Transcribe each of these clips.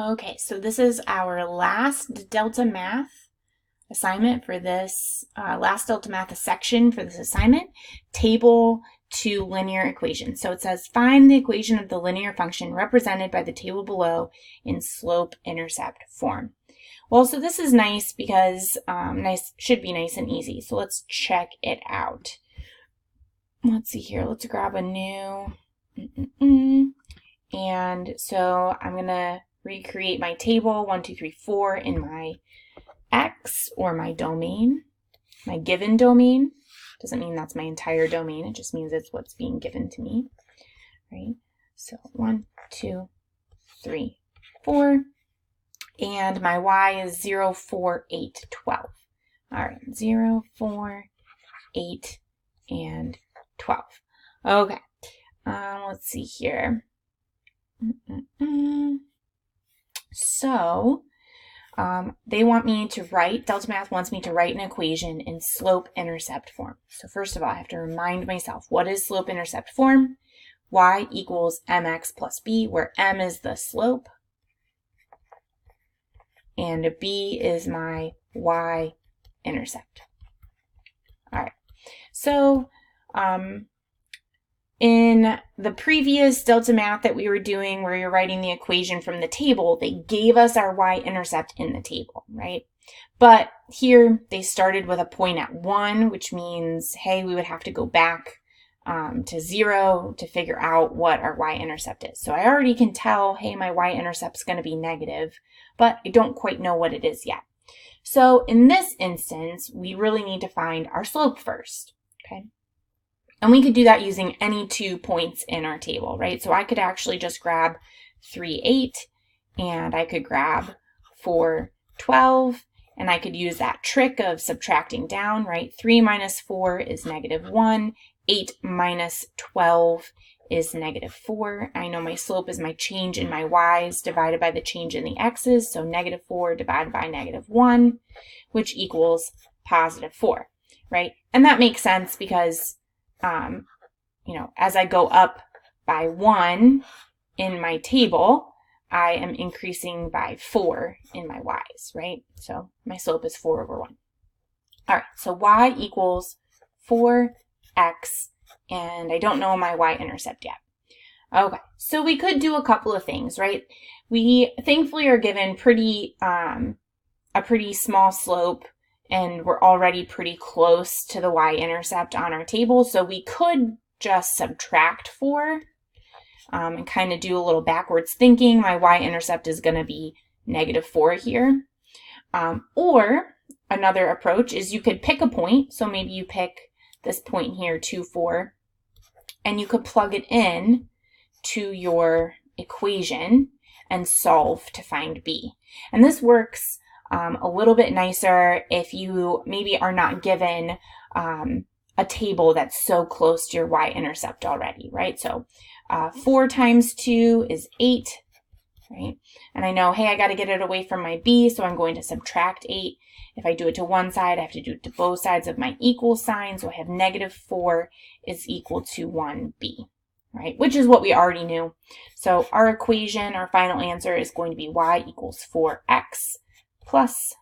Okay, so this is our last Delta Math assignment for this, last Delta Math section for this assignment, table to linear equation. So it says find the equation of the linear function represented by the table below in slope-intercept form. Well, so this is nice because should be nice and easy. So let's check it out. Let's see here. Let's grab a new. And so I'm going to recreate my table 1, 2, 3, 4 in my X or my domain, my given domain. Doesn't mean that's my entire domain. It just means it's what's being given to me, right? So 1, 2, 3, 4. And my Y is 0, 4, 8, 12. All right, 0, 4, 8, and 12. Okay, let's see here. So they want me to write, Delta Math wants me to write an equation in slope-intercept form. So first of all, I have to remind myself, what is slope-intercept form? Y equals mx plus b, where m is the slope, and b is my y-intercept. All right, so in the previous Delta Math that we were doing where you're writing the equation from the table, they gave us our y-intercept in the table, right? But here they started with a point at 1, which means, hey, we would have to go back to 0 to figure out what our y-intercept is. So I already can tell, hey, my y-intercept is going to be negative, but I don't quite know what it is yet. So in this instance, we really need to find our slope first, okay? And we could do that using any 2 points in our table, right? So I could actually just grab 3, 8, and I could grab 4, 12, and I could use that trick of subtracting down, right? 3 minus 4 is -1, 8 minus 12 is -4. I know my slope is my change in my y's divided by the change in the x's, so -4 divided by -1, which equals +4, right? And that makes sense because as I go up by 1 in my table, I am increasing by 4 in my y's, right? So my slope is 4 over 1. All right, so y equals 4x, and I don't know my y-intercept yet. Okay, so we could do a couple of things, right? We thankfully are given a pretty small slope, and we're already pretty close to the y-intercept on our table, so we could just subtract 4 and kind of do a little backwards thinking. My y-intercept is going to be -4 here. Or another approach is you could pick a point, so maybe you pick this point here, 2, 4, and you could plug it in to your equation and solve to find b. And this works a little bit nicer if you maybe are not given a table that's so close to your y-intercept already, right? So 4 times 2 is 8, right? And I know, hey, I got to get it away from my b, so I'm going to subtract 8. If I do it to one side, I have to do it to both sides of my equal sign, so I have -4 is equal to 1b, right? Which is what we already knew. So our equation, our final answer is going to be y equals 4x plus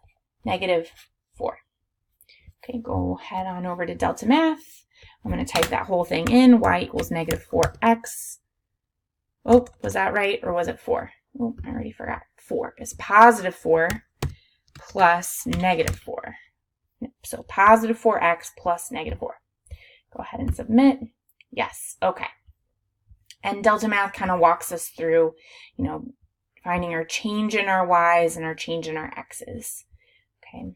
-4. Okay, go head on over to Delta Math. I'm going to type that whole thing in, y equals -4x. Oh, was that right, or was it 4? Oh, I already forgot. 4 is +4 plus -4. So +4x plus -4. Go ahead and submit. Yes, okay. And Delta Math kind of walks us through, finding our change in our y's and our change in our x's. Okay,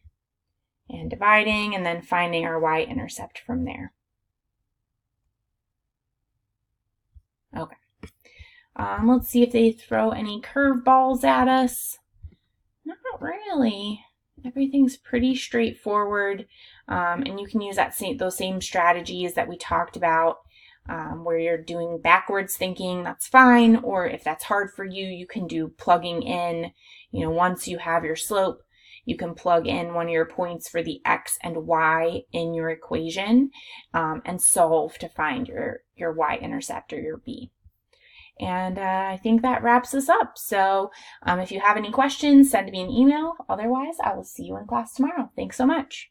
and dividing and then finding our y-intercept from there. Okay, let's see if they throw any curveballs at us. Not really. Everything's pretty straightforward, and you can use those same strategies that we talked about. Where you're doing backwards thinking, that's fine. Or if that's hard for you, you can do plugging in. Once you have your slope, you can plug in one of your points for the x and y in your equation and solve to find your y-intercept or your b. And I think that wraps us up. So if you have any questions, send me an email. Otherwise, I will see you in class tomorrow. Thanks so much.